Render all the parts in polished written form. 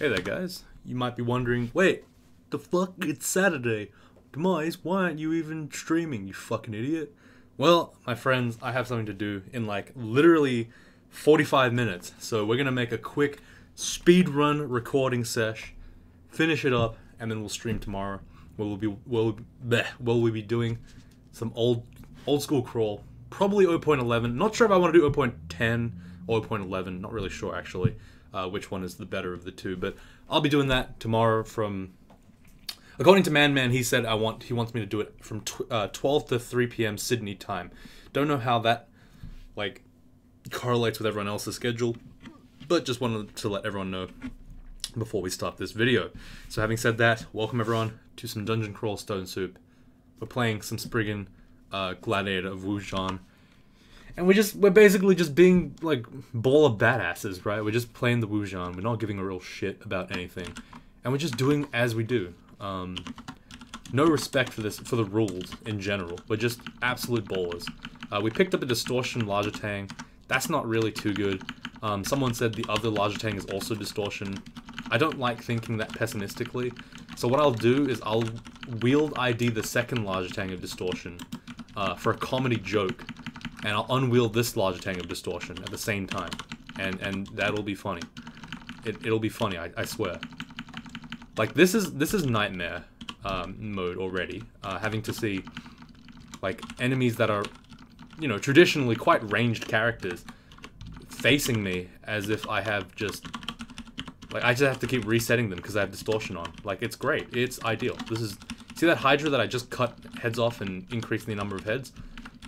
Hey there, guys. You might be wondering, wait, the fuck? It's Saturday. Demise, why aren't you even streaming, you fucking idiot? Well, my friends, I have something to do in like literally 45 minutes. So we're gonna make a quick speedrun recording sesh, finish it up, and then we'll stream tomorrow. Where we'll be doing some old school crawl, probably 0.11. Not sure if I want to do 0.10 or 0.11. Not really sure actually. Which one is the better of the two, but I'll be doing that tomorrow from, according to Man, he said he wants me to do it from 12 to 3 p.m. Sydney time. Don't know how that like correlates with everyone else's schedule, but just wanted to let everyone know before we start this video. So having said that, welcome everyone to some Dungeon Crawl Stone Soup. We're playing some Spriggan Gladiator of Wujan. And we're basically just being, like, baller badasses, right? We're just playing the Wujan. We're not giving a real shit about anything. And we're just doing as we do. No respect for the rules in general. We're just absolute ballers. We picked up a Distortion Larger Tang. That's not really too good. Someone said the other Larger Tang is also Distortion. I don't like thinking that pessimistically. So what I'll do is I'll wield ID the second Larger Tang of Distortion for a comedy joke. And I'll unwield this Larger Tang of Distortion at the same time. And that'll be funny. It'll be funny, I swear. Like, this is nightmare mode already. Having to see, like, enemies that are, you know, traditionally quite ranged characters facing me as if I have just... Like, I just have to keep resetting them because I have Distortion on. Like, it's great. It's ideal. This is... See that Hydra that I just cut heads off and increased the number of heads?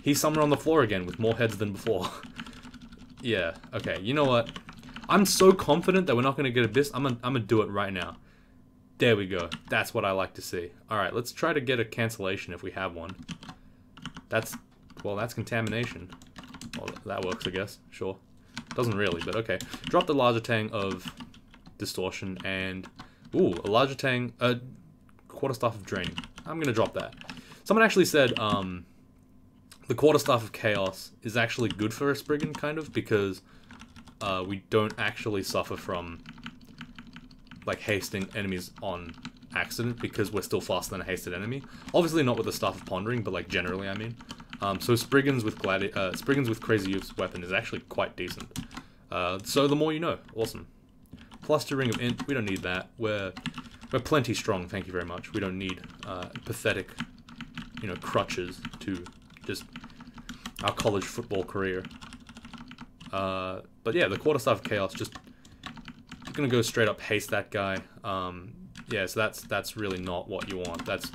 He's somewhere on the floor again with more heads than before. Yeah, okay, you know what? I'm so confident that we're not going to get Abyss. I'm gonna do it right now. There we go. That's what I like to see. Alright, let's try to get a cancellation if we have one. That's contamination. Well, that works, I guess. Sure. Doesn't really, but okay. Drop the Larger Tang of Distortion and... Ooh, a Larger Tang... Quarterstaff of Draining. I'm gonna drop that. Someone actually said, the Quarterstaff of Chaos is actually good for a Spriggan, kind of, because we don't actually suffer from, like, hasting enemies on accident, because we're still faster than a hasted enemy. Obviously not with the Staff of Pondering, but, like, generally, I mean. So Spriggans with Crazy Youth's weapon is actually quite decent. So the more you know. Awesome. Plus 2 Ring of Int, we don't need that. We're plenty strong, thank you very much. We don't need pathetic, you know, crutches to... just our college football career. But yeah, the Quarterstaff of Chaos, just gonna go straight up haste that guy. Yeah, so that's really not what you want. That's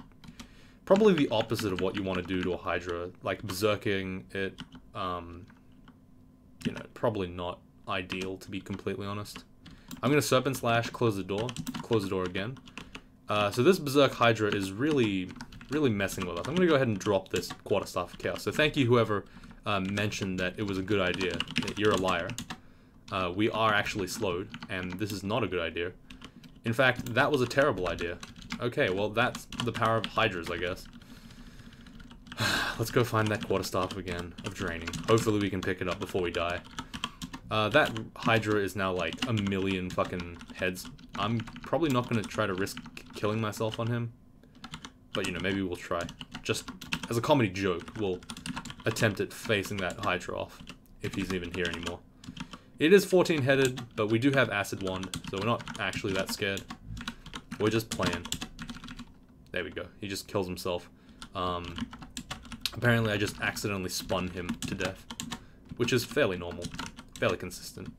probably the opposite of what you want to do to a Hydra. Like, berserking it, you know, probably not ideal, to be completely honest. I'm gonna Serpent Slash, close the door again. So this Berserk Hydra is really messing with us. I'm gonna go ahead and drop this Quarterstaff of Chaos. So thank you whoever mentioned that it was a good idea. You're a liar. We are actually slowed, and this is not a good idea. In fact, that was a terrible idea. Okay, well that's the power of Hydras, I guess. Let's go find that Quarterstaff again of Draining. Hopefully we can pick it up before we die. That Hydra is now like 1,000,000 fucking heads. I'm probably not gonna try to risk killing myself on him. But, you know, maybe we'll try. Just as a comedy joke, we'll attempt at facing that Hydra off, if he's even here anymore. It is 14-headed, but we do have Acid Wand, so we're not actually that scared. We're just playing. There we go. He just kills himself. Apparently I just accidentally spun him to death, which is fairly normal. Fairly consistent.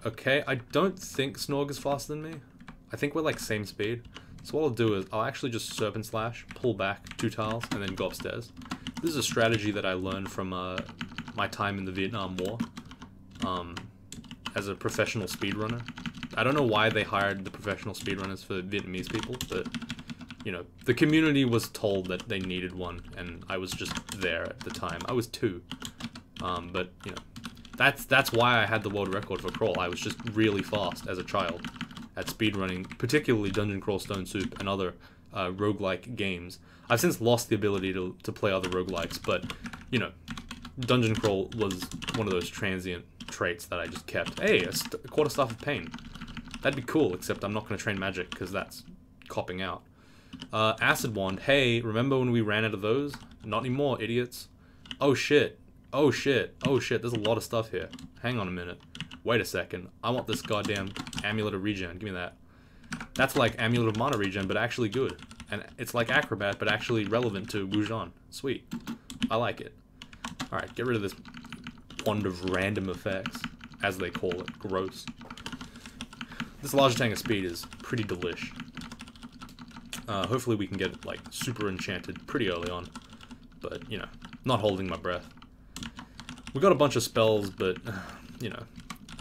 Okay, I don't think Snorg is faster than me. I think we're like same speed. So what I'll do is, I'll actually just Serpent Slash, pull back 2 tiles, and then go upstairs. This is a strategy that I learned from my time in the Vietnam War, as a professional speedrunner. I don't know why they hired the professional speedrunners for Vietnamese people, but, you know, the community was told that they needed one, and I was just there at the time. I was 2. But, you know, that's why I had the world record for crawl. I was just really fast as a child at speedrunning, particularly Dungeon Crawl Stone Soup and other roguelike games. I've since lost the ability to play other roguelikes, but, you know, Dungeon Crawl was one of those transient traits that I just kept. Hey, a Quarterstaff of Pain. That'd be cool, except I'm not going to train magic, because that's copping out. Acid Wand. Hey, remember when we ran out of those? Not anymore, idiots. Oh shit. Oh shit. Oh shit, there's a lot of stuff here. Hang on a minute. Wait a second. I want this goddamn Amulet of Regen. Give me that. That's like Amulet of Mana Regen, but actually good. And it's like Acrobat, but actually relevant to Wujan. Sweet. I like it. Alright, get rid of this wand of random effects, as they call it. Gross. This larger tank of speed is pretty delish. Hopefully we can get it, like, super enchanted pretty early on. But, you know, not holding my breath. We got a bunch of spells, but, you know,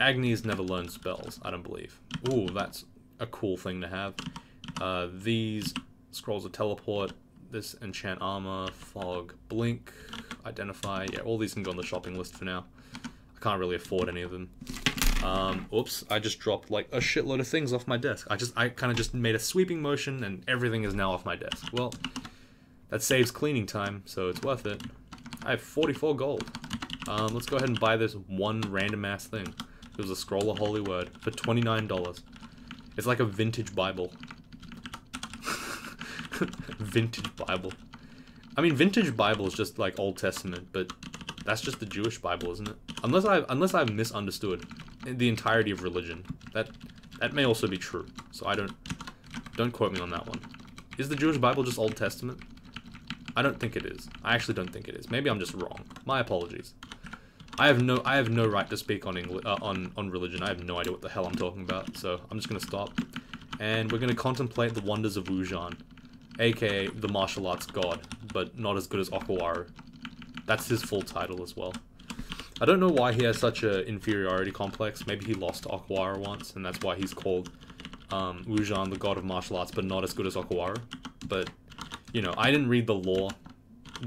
Agnes never learned spells, I don't believe. Ooh, that's a cool thing to have. These scrolls of teleport, this enchant armor, fog, blink, identify. Yeah, all these can go on the shopping list for now. I can't really afford any of them. Oops, I just dropped like a shitload of things off my desk. I kind of just made a sweeping motion and everything is now off my desk. Well, that saves cleaning time, so it's worth it. I have 44 gold. Let's go ahead and buy this one random ass thing. It was a scroll of holy word for $29. It's like a vintage Bible. Vintage Bible. I mean, vintage Bible is just like Old Testament, but that's just the Jewish Bible, isn't it? Unless I've misunderstood the entirety of religion. That may also be true. So don't quote me on that one. Is the Jewish Bible just Old Testament? I don't think it is. I actually don't think it is. Maybe I'm just wrong. My apologies. I have no right to speak on on religion. I have no idea what the hell I'm talking about. So I'm just gonna stop, and we're gonna contemplate the wonders of Wujan, aka the martial arts god, but not as good as Okawaru. That's his full title as well. I don't know why he has such an inferiority complex. Maybe he lost to Okawaru once, and that's why he's called Wujan, the god of martial arts, but not as good as Okawaru. But, you know, I didn't read the lore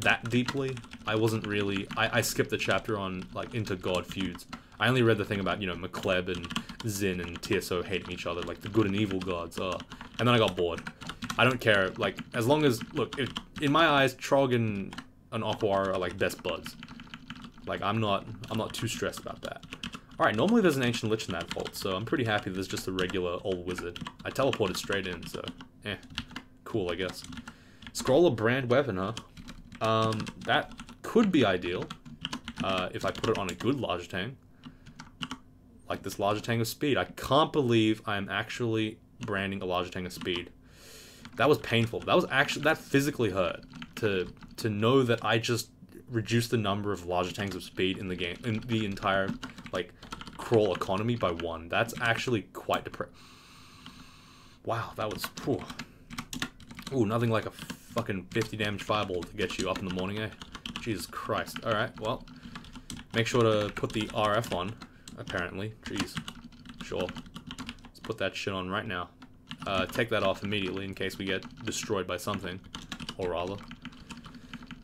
that deeply. I wasn't really... I skipped the chapter on, like, inter-god feuds. I only read the thing about, you know, McCleb and Zin and TSO hating each other, like the good and evil gods. And then I got bored. I don't care, like, as long as... Look, in my eyes, Trog and Okawaru are, like, best buds. Like, I'm not too stressed about that. Alright, normally there's an Ancient Lich in that vault, so I'm pretty happy there's just a regular old wizard. I teleported straight in, so, cool, I guess. Scroll of Brand Weapon, huh? That could be ideal, if I put it on a good larger tank. Like this larger tank of speed. I can't believe I'm actually branding a larger tank of speed. That was painful. That physically hurt. To know that I just reduced the number of larger tanks of speed in the game, in the entire, like, crawl economy by 1. That's actually quite depressing. Wow, that was... Whew. Ooh, nothing like a fucking 50 damage fireball to get you up in the morning, eh? Jesus Christ. Alright, well, make sure to put the RF on, apparently. Jeez. Sure. Let's put that shit on right now. Take that off immediately in case we get destroyed by something. Or rather.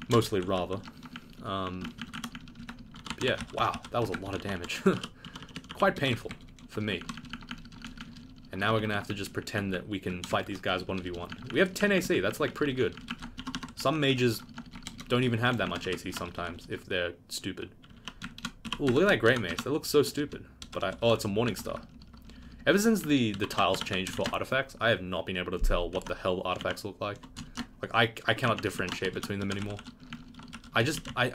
Mostly rather. Yeah, wow, that was a lot of damage. Quite painful for me. And now we're gonna have to just pretend that we can fight these guys 1v1. We have 10 AC, that's like pretty good. Some mages don't even have that much AC sometimes, if they're stupid. Ooh, look at that Great Mace, that looks so stupid. But oh, it's a Morning Star. Ever since the tiles changed for artifacts, I have not been able to tell what the hell artifacts look like. Like, I cannot differentiate between them anymore. I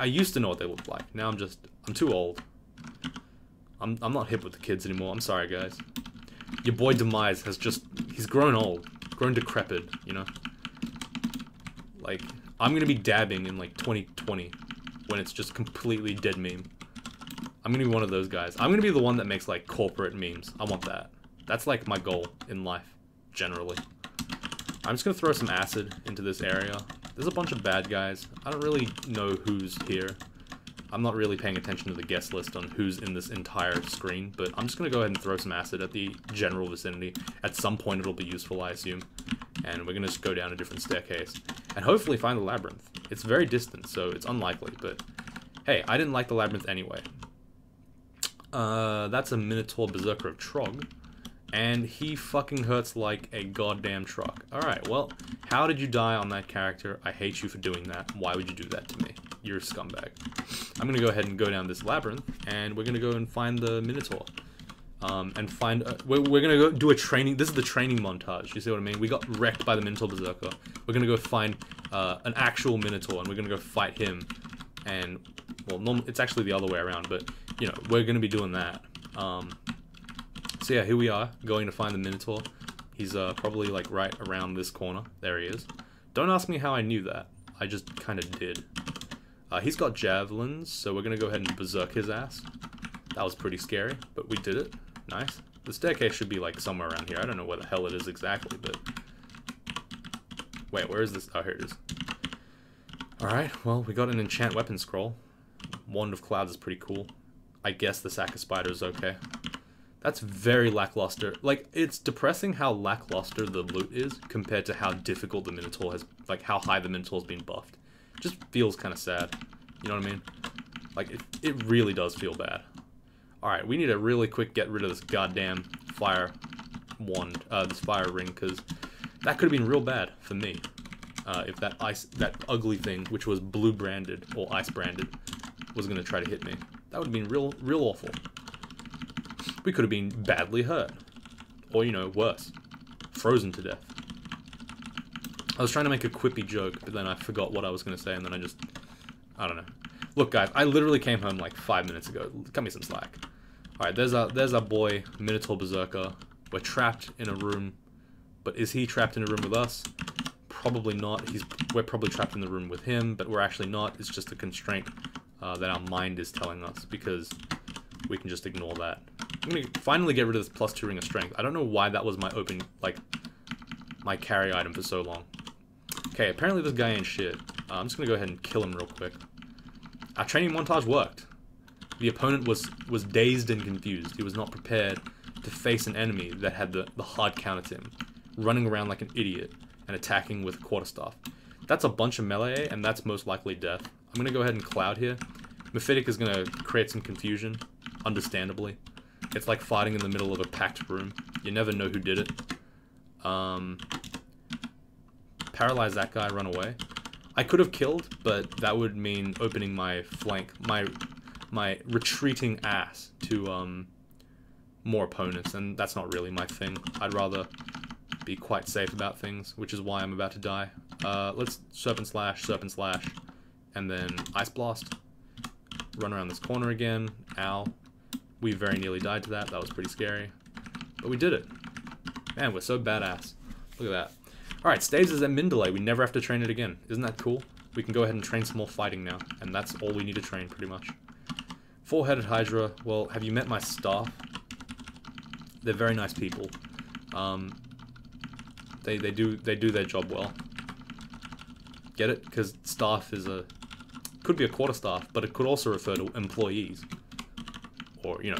used to know what they looked like. Now I'm too old. I'm not hip with the kids anymore. I'm sorry, guys. Your boy Demise has he's grown old. Grown decrepit, you know? Like, I'm gonna be dabbing in, like, 2020 when it's just completely dead meme. I'm gonna be one of those guys. I'm gonna be the one that makes, like, corporate memes. I want that. That's, like, my goal in life, generally. I'm just gonna throw some acid into this area. There's a bunch of bad guys. I don't really know who's here. I'm not really paying attention to the guest list on who's in this entire screen, but I'm just gonna go ahead and throw some acid at the general vicinity. At some point it'll be useful, I assume. And we're gonna just go down a different staircase. And hopefully find the labyrinth. It's very distant, so it's unlikely, but... Hey, I didn't like the labyrinth anyway. That's a Minotaur Berserker of Trog. And he fucking hurts like a goddamn truck. Alright, well, how did you die on that character? I hate you for doing that. Why would you do that to me? You're a scumbag. I'm gonna go ahead and go down this labyrinth, and we're gonna go and find the Minotaur. and find... we're gonna go do a training... This is the training montage, you see what I mean? We got wrecked by the Minotaur Berserker. We're gonna go find an actual Minotaur, and we're gonna go fight him. And, well, it's actually the other way around, but, you know, we're gonna be doing that. So yeah, here we are, going to find the Minotaur. He's probably, like, right around this corner. There he is. Don't ask me how I knew that. I just kind of did. He's got javelins, so we're gonna go ahead and berserk his ass. That was pretty scary, but we did it. Nice. The staircase should be, like, somewhere around here. I don't know where the hell it is exactly, but... Wait, where is this? Oh, here it is. Alright, well, we got an enchant weapon scroll. Wand of Clouds is pretty cool. I guess the sack of spiders is okay. That's very lackluster. Like, it's depressing how lackluster the loot is compared to how difficult the Minotaur has... Like, how high the Minotaur's been buffed. It just feels kind of sad. You know what I mean? Like, it really does feel bad. Alright, we need to really quick get rid of this goddamn fire wand, this fire ring, because that could have been real bad for me. If that ugly thing, which was blue branded, or ice branded, was going to try to hit me. That would have been real awful. We could have been badly hurt. Or, you know, worse. Frozen to death. I was trying to make a quippy joke, but then I forgot what I was going to say, and then I don't know. Look, guys, I literally came home like 5 minutes ago. Cut me some slack. Alright, there's our boy, Minotaur Berserker. We're trapped in a room. But is he trapped in a room with us? Probably not. We're probably trapped in the room with him, but we're actually not. It's just a constraint that our mind is telling us, because we can just ignore that. I'm going to finally get rid of this +2 ring of strength. I don't know why that was my my carry item for so long. Okay, apparently this guy ain't shit. I'm just going to go ahead and kill him real quick. Our training montage worked. The opponent was dazed and confused. He was not prepared to face an enemy that had the hard counter to him, running around like an idiot and attacking with quarterstaff. That's a bunch of melee, and that's most likely death. I'm going to go ahead and cloud here. Mephitic is going to create some confusion, understandably. It's like fighting in the middle of a packed room. You never know who did it. Paralyze that guy, run away. I could have killed, but that would mean opening my flank, my retreating ass to more opponents, and that's not really my thing. I'd rather be quite safe about things, which is why I'm about to die. Let's Serpent Slash, and then Ice Blast. Run around this corner again. Ow. We very nearly died to that. That was pretty scary. But we did it. Man, we're so badass. Look at that. Alright, Staves is at min delay. We never have to train it again. Isn't that cool? We can go ahead and train some more fighting now. And that's all we need to train, pretty much. Four-headed Hydra. Well, have you met my staff? They're very nice people. They do their job well. Get it? Because staff is could be a quarterstaff, but it could also refer to employees. Or, you know,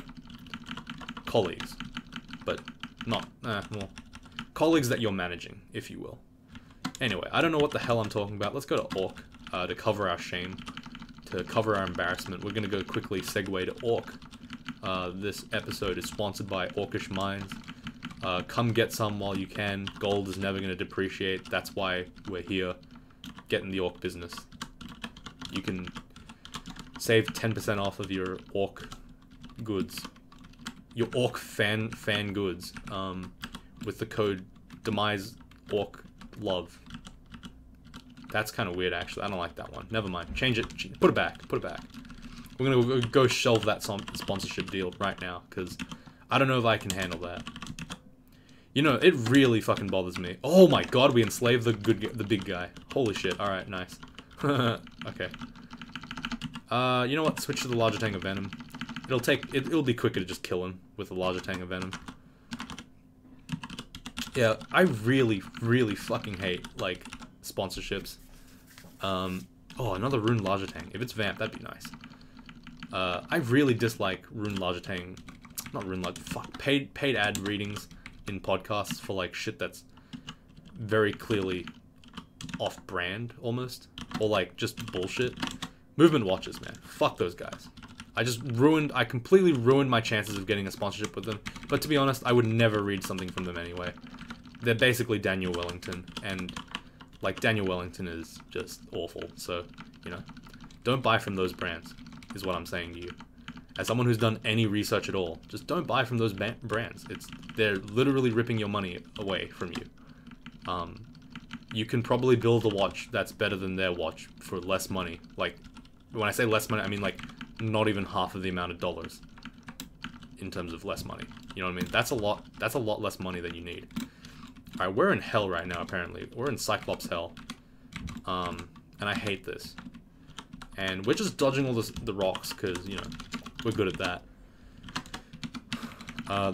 colleagues. But not, well, colleagues that you're managing, if you will. Anyway, I don't know what the hell I'm talking about. Let's go to Orc, to cover our shame, to cover our embarrassment. We're going to go quickly segue to Orc. This episode is sponsored by Orcish Mines. Come get some while you can. Gold is never going to depreciate. That's why we're here, getting the Orc business. You can save 10% off of your Orc goods, your Orc fan goods, with the code Demise Orc Love. That's kind of weird, actually. I don't like that one. Never mind. Change it. Put it back. Put it back. We're gonna go shelve that sponsorship deal right now, because I don't know if I can handle that. You know, it really fucking bothers me. Oh my god, we enslaved the big guy. Holy shit. All right, nice. Okay. You know what? Switch to the larger tank of venom. It'll be quicker to just kill him with the larger tank of venom. Yeah, I really fucking hate, like, sponsorships. Oh, another Rune Larger Tang. If it's Vamp, that'd be nice. I really dislike Rune Larger Tang. Not Rune Larger... Fuck. Paid ad readings in podcasts for, like, shit that's very clearly off-brand, almost. Or, like, just bullshit. Movement Watchers, man. Fuck those guys. I completely ruined my chances of getting a sponsorship with them. But to be honest, I would never read something from them anyway. They're basically Daniel Wellington, and, like, Daniel Wellington is just awful, so, you know, don't buy from those brands, is what I'm saying to you. As someone who's done any research at all, just don't buy from those brands. They're literally ripping your money away from you. You can probably build a watch that's better than their watch for less money. Like, when I say less money, I mean like not even half of the amount of dollars in terms of less money. You know what I mean? That's a lot less money than you need. Alright, we're in hell right now, apparently. We're in Cyclops hell. And I hate this. And we're just dodging all the rocks, because, you know, we're good at that.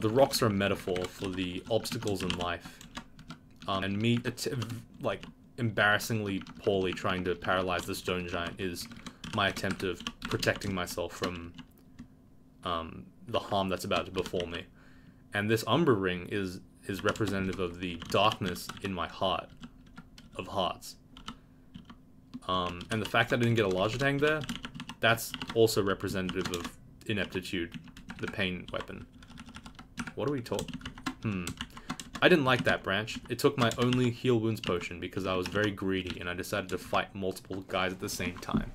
The rocks are a metaphor for the obstacles in life. And me, like, embarrassingly poorly trying to paralyze the stone giant is my attempt of protecting myself from the harm that's about to befall me. And this Umbra ring is representative of the darkness in my heart of hearts. And the fact that I didn't get a larger tang there, that's also representative of ineptitude, the pain weapon. What are we talking? I didn't like that branch. It took my only heal wounds potion because I was very greedy and I decided to fight multiple guys at the same time.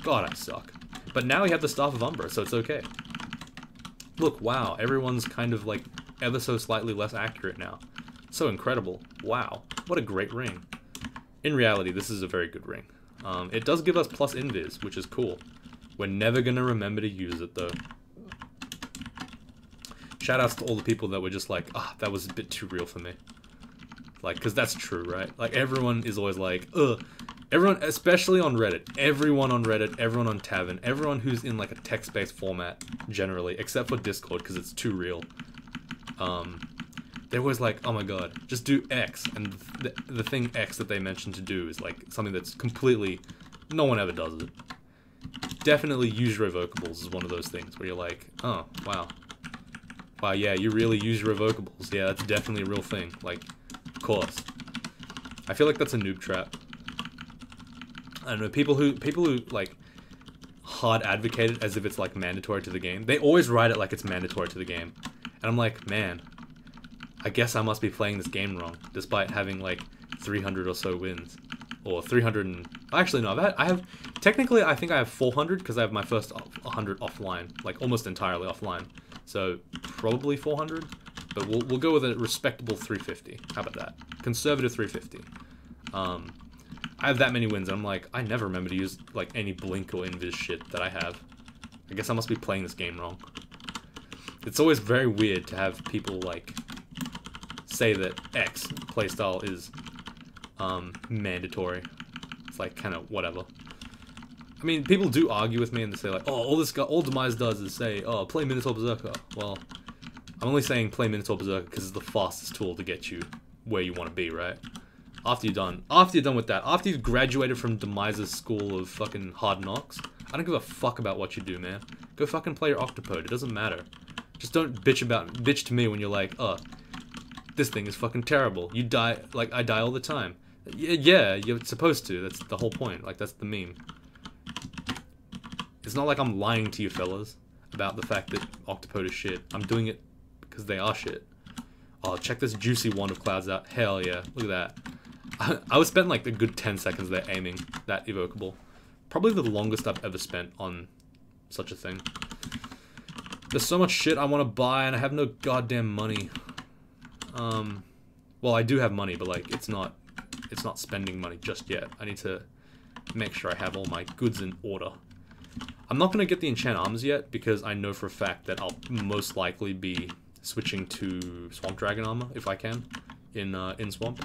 God, I suck. But now we have the Staff of Umbra, so it's okay. Look, wow, everyone's kind of like ever so slightly less accurate now. So incredible. Wow, what a great ring. In reality, this is a very good ring. It does give us plus invis, which is cool. We're never gonna remember to use it though. Shoutouts to all the people that were just like, ah, that was a bit too real for me. Like, cause that's true, right? Like, everyone is always like, ugh. Everyone, especially on Reddit, everyone on Reddit, everyone on Tavern, everyone who's in like a text-based format, generally, except for Discord, because it's too real. They're always like, oh my god, just do X, and the thing X that they mentioned to do is like something that's completely, no one ever does it. Definitely use your evocables is one of those things where you're like, oh, wow. Wow, yeah, you really use your evocables. Yeah, that's definitely a real thing. Like, of course. I feel like that's a noob trap. I don't know, people who like hard advocate it as if it's like mandatory to the game. They always write it like it's mandatory to the game. And I'm like, man, I guess I must be playing this game wrong, despite having like 300 or so wins. Or 300 and... Actually, no, I have... Technically, I think I have 400, because I have my first 100 offline. Like, almost entirely offline. So, probably 400. But we'll go with a respectable 350. How about that? Conservative 350. I have that many wins, and I'm like, I never remember to use, like, any blink or invis shit that I have. I guess I must be playing this game wrong. It's always very weird to have people, like, say that X playstyle is, mandatory. It's like, kind of, whatever. I mean, people do argue with me, and they say, like, oh, all Demise does is say, oh, play Minotaur Berserker. Well, I'm only saying play Minotaur Berserker because it's the fastest tool to get you where you want to be, right? After you're done with that, after you've graduated from Demise's school of fucking hard knocks, I don't give a fuck about what you do, man. Go fucking play your Octopode, it doesn't matter. Just don't bitch to me when you're like, oh, this thing is fucking terrible. You die, like, I die all the time. Yeah, you're supposed to, that's the whole point, like, that's the meme. It's not like I'm lying to you fellas about the fact that Octopode is shit. I'm doing it because they are shit. Oh, check this juicy Wand of Clouds out. Hell yeah, look at that. I was spent like a good 10 seconds there aiming that evocable. Probably the longest I've ever spent on such a thing. There's so much shit I want to buy and I have no goddamn money. Well, I do have money, but like it's not spending money just yet. I need to make sure I have all my goods in order. I'm not going to get the enchant arms yet because I know for a fact that I'll most likely be switching to Swamp Dragon armor if I can in Swamp.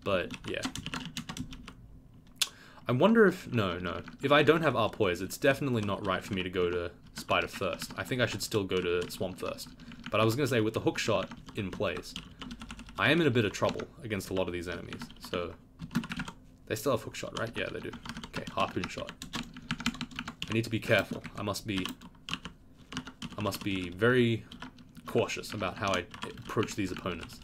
But yeah, I wonder if if I don't have Arpoise, it's definitely not right for me to go to Spider first. I think I should still go to Swamp first. But I was gonna say with the hook shot in place, I am in a bit of trouble against a lot of these enemies. So they still have hook shot, right? Yeah, they do. Okay, harpoon shot. I need to be careful. I must be very cautious about how I approach these opponents.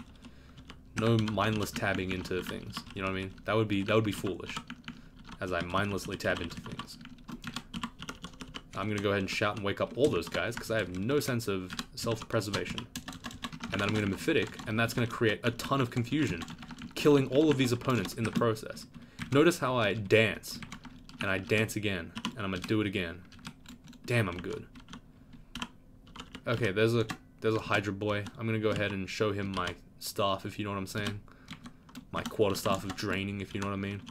No mindless tabbing into things. You know what I mean? That would be foolish. As I mindlessly tab into things. I'm gonna go ahead and shout and wake up all those guys because I have no sense of self-preservation. And then I'm gonna Mephitic, and that's gonna create a ton of confusion, killing all of these opponents in the process. Notice how I dance, and I dance again, and I'm gonna do it again. Damn, I'm good. Okay, there's a Hydra boy. I'm gonna go ahead and show him my staff, if you know what I'm saying. My quarterstaff of draining, if you know what I mean.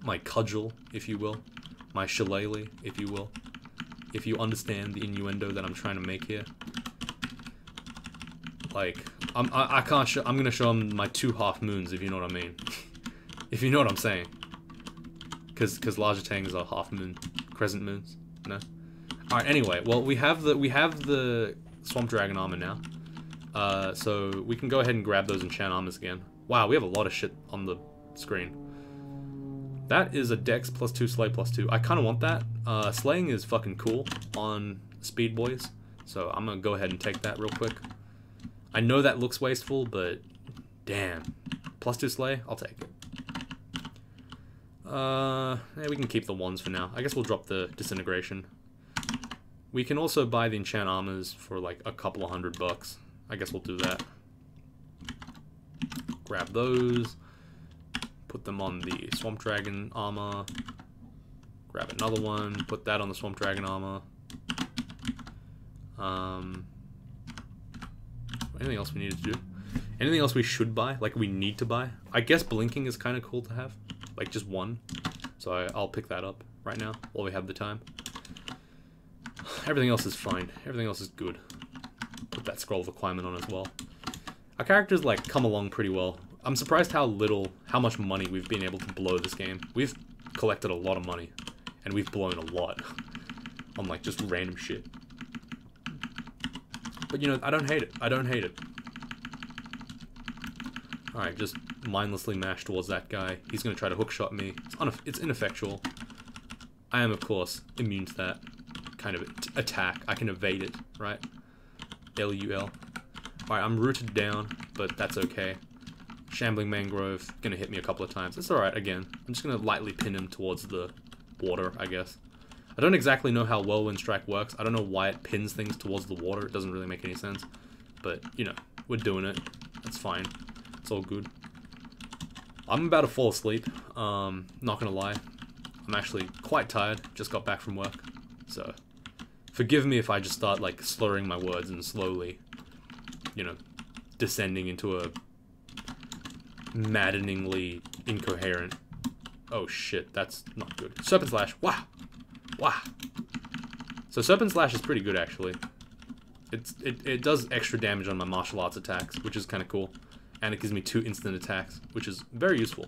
My cudgel, if you will. My shillelagh, if you will. If you understand the innuendo that I'm trying to make here. Like, I can't show, I'm gonna show him my 2 half moons, if you know what I mean. If you know what I'm saying. Cause larger tangs are half moon, crescent moons, no? Alright, anyway, well, we have the Swamp Dragon armor now. So we can go ahead and grab those enchant armors again. Wow, we have a lot of shit on the screen. That is a Dex +2, Slay +2. I kind of want that. Slaying is fucking cool on Speed Boys, so I'm gonna go ahead and take that real quick. I know that looks wasteful, but damn. +2 Slay, I'll take it. Yeah, we can keep the ones for now. I guess we'll drop the Disintegration. We can also buy the enchant armors for like a couple of $100. I guess we'll do that. Grab those. Put them on the Swamp Dragon armor. Grab another one. Put that on the Swamp Dragon armor. Anything else we need to do? Anything else we should buy? Like we need to buy? I guess blinking is kind of cool to have. Like just one. So I'll pick that up right now while we have the time. Everything else is fine. Everything else is good. Put that scroll of acquirement on as well. Our characters like come along pretty well. I'm surprised how much money we've been able to blow this game. We've collected a lot of money, and we've blown a lot on like just random shit. But you know, I don't hate it. I don't hate it. Alright, just mindlessly mash towards that guy. He's gonna try to hookshot me. It's ineffectual. I am, of course, immune to that kind of attack. I can evade it, right? L-U-L. Alright, I'm rooted down, but that's okay. Shambling Mangrove, gonna hit me a couple of times. It's alright, again. I'm just gonna lightly pin him towards the water, I guess. I don't exactly know how Whirlwind Strike works. I don't know why it pins things towards the water. It doesn't really make any sense. But, you know, we're doing it. That's fine. It's all good. I'm about to fall asleep. Not gonna lie. I'm actually quite tired. Just got back from work. So, forgive me if I just start, like, slurring my words and slowly, you know, descending into a maddeningly incoherent... Oh shit, that's not good. Serpent Slash. Wow! Wow! So Serpent Slash is pretty good, actually. It does extra damage on my martial arts attacks, which is kind of cool. And it gives me 2 instant attacks, which is very useful.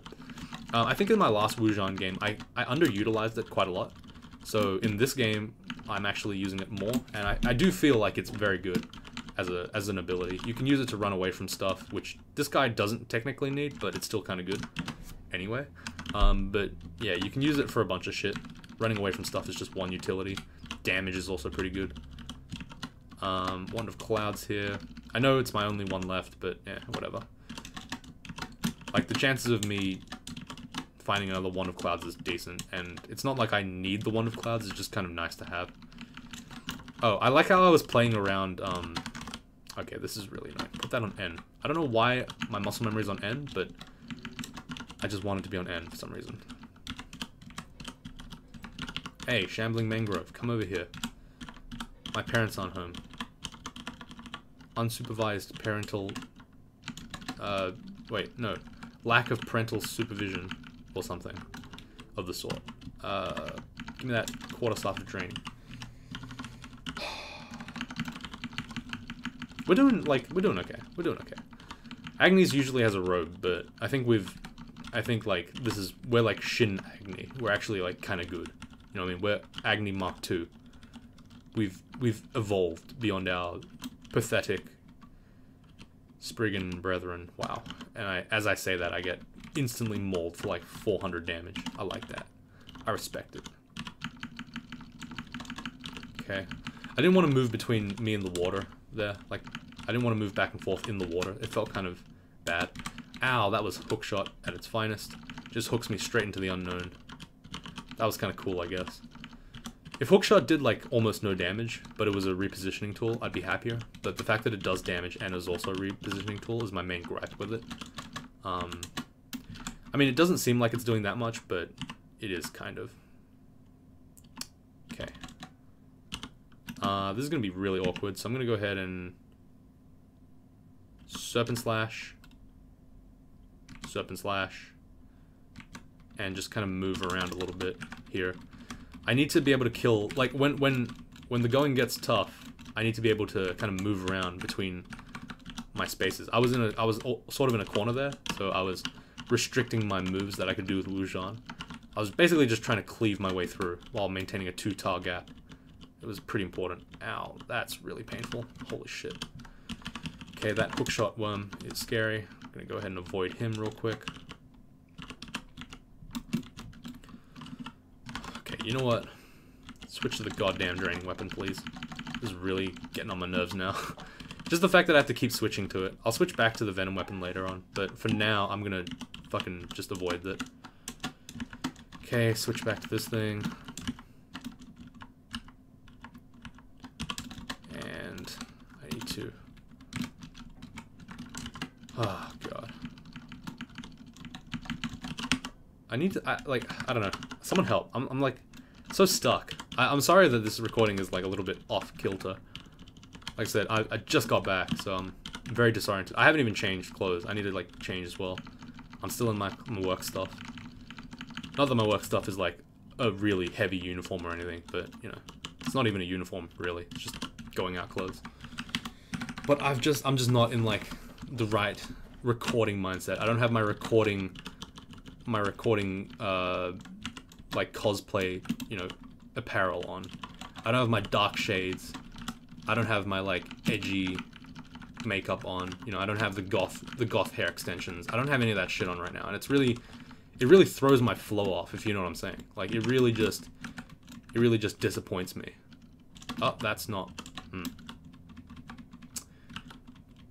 I think in my last Wujan game, I underutilized it quite a lot. So in this game, I'm actually using it more, and I do feel like it's very good as an ability. You can use it to run away from stuff, which this guy doesn't technically need, but it's still kind of good anyway. But yeah, you can use it for a bunch of shit. Running away from stuff is just one utility. Damage is also pretty good. Wand of Clouds here. I know it's my only one left, but yeah, whatever. Like, the chances of me finding another Wand of Clouds is decent, and it's not like I need the Wand of Clouds, it's just kind of nice to have. Oh, I like how I was playing around, okay, this is really nice. Put that on N. I don't know why my muscle memory is on N, but I just want it to be on N for some reason. Hey, Shambling Mangrove, come over here. My parents aren't home. Unsupervised parental... wait, no. Lack of parental supervision, or something of the sort. Give me that quarterstaff of training. We're doing okay. We're doing okay. Agnes usually has a robe, but I think like, we're like Shin Agni. We're actually like kind of good. You know what I mean? We're Agni Mark II. We've evolved beyond our pathetic Spriggan brethren. Wow. And as I say that, I get instantly mauled for like 400 damage. I like that. I respect it. Okay. I didn't want to move between me and the water there. Like, I didn't want to move back and forth in the water. It felt kind of bad. Ow, that was hookshot at its finest. Just hooks me straight into the unknown. That was kind of cool, I guess. If hookshot did like almost no damage, but it was a repositioning tool, I'd be happier. But the fact that it does damage and is also a repositioning tool is my main gripe with it. I mean, it doesn't seem like it's doing that much, but it is kind of. Okay. This is going to be really awkward, so I'm going to go ahead and Serpent Slash, and just kind of move around a little bit here. I need to be able to kill, like, when the going gets tough, I need to be able to kind of move around between my spaces. I was sort of in a corner there, so I was restricting my moves that I could do with Wujan. I was basically just trying to cleave my way through while maintaining a 2-tar gap. It was pretty important. Ow, that's really painful. Holy shit. Okay, that hookshot worm is scary. I'm gonna go ahead and avoid him real quick. Okay, you know what? Switch to the goddamn draining weapon, please. This is really getting on my nerves now. Just the fact that I have to keep switching to it. I'll switch back to the venom weapon later on, but for now, I'm gonna fucking just avoid that. Okay, switch back to this thing. And I need to... Oh, God. I need to, I don't know. Someone help. I'm like, so stuck. I'm sorry that this recording is like a little bit off kilter. Like I said, I just got back, so I'm very disoriented. I haven't even changed clothes. I need to like change as well. I'm still in my work stuff. Not that my work stuff is like a really heavy uniform or anything, but you know, it's not even a uniform really. It's just going out clothes. But I'm just not in like the right recording mindset. I don't have my recording like cosplay, you know, apparel on. I don't have my dark shades. I don't have my like edgy makeup on. You know, I don't have the goth hair extensions. I don't have any of that shit on right now, and it really throws my flow off, if you know what I'm saying. Like it really just disappoints me. Oh, that's not.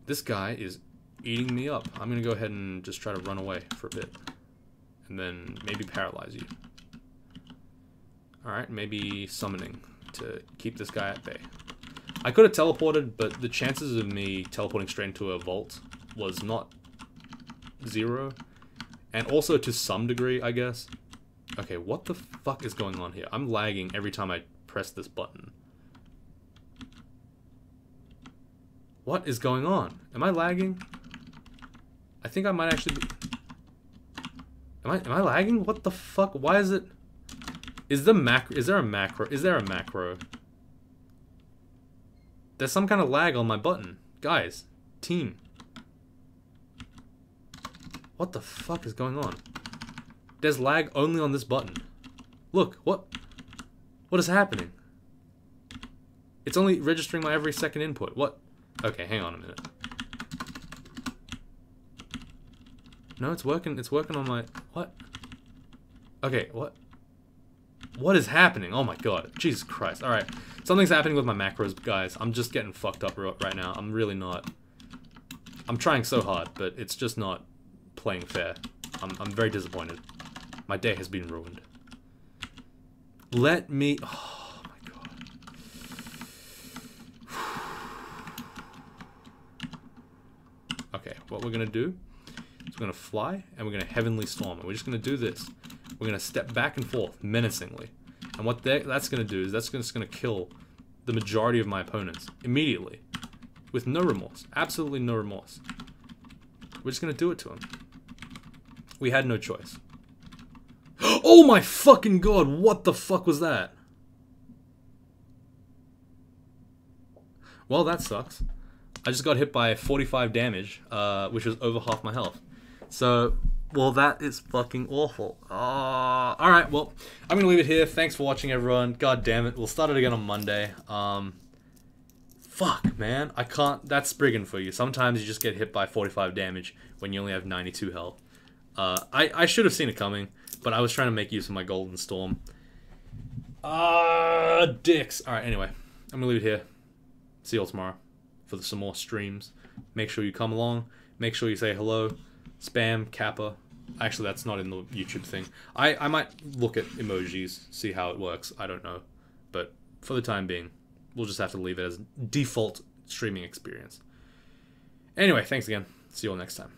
This guy is eating me up. I'm gonna go ahead and just try to run away for a bit, and then maybe paralyze you. Alright, maybe summoning to keep this guy at bay. I could have teleported, but the chances of me teleporting straight into a vault was not 0. And also to some degree, I guess. Okay, what the fuck is going on here? I'm lagging every time I press this button. What is going on? Am I lagging? I think I might actually be... Am I lagging? What the fuck? Why is it... Is there a macro? There's some kind of lag on my button. Guys, team. What the fuck is going on? There's lag only on this button. Look, what is happening? It's only registering my every second input. What? Okay, hang on a minute. No, it's working. It's working on my... What? Okay, what? What is happening? Oh my god. Jesus Christ. Alright. Something's happening with my macros, guys. I'm just getting fucked up right now. I'm really not... I'm trying so hard, but it's just not playing fair. I'm very disappointed. My day has been ruined. Let me... Oh my god. Okay, what we're gonna do is we're gonna fly, and we're gonna Heavenly Storm. And we're just gonna do this. We're going to step back and forth menacingly. And what that's going to do is that's just going to kill the majority of my opponents immediately. With no remorse. Absolutely no remorse. We're just going to do it to them. We had no choice. Oh my fucking god! What the fuck was that? Well, that sucks. I just got hit by 45 damage, which was over half my health. So... Well, that is fucking awful. Alright, well, I'm gonna leave it here. Thanks for watching, everyone. God damn it. We'll start it again on Monday. Fuck, man. I can't... That's Spriggan for you. Sometimes you just get hit by 45 damage when you only have 92 health. I should have seen it coming, but I was trying to make use of my Golden Storm. Dicks. Alright, anyway. I'm gonna leave it here. See you all tomorrow for some more streams. Make sure you come along. Make sure you say hello. Spam, Kappa. Actually, that's not in the YouTube thing. I might look at emojis, see how it works. I don't know. But for the time being, we'll just have to leave it as default streaming experience. Anyway, thanks again. See you all next time.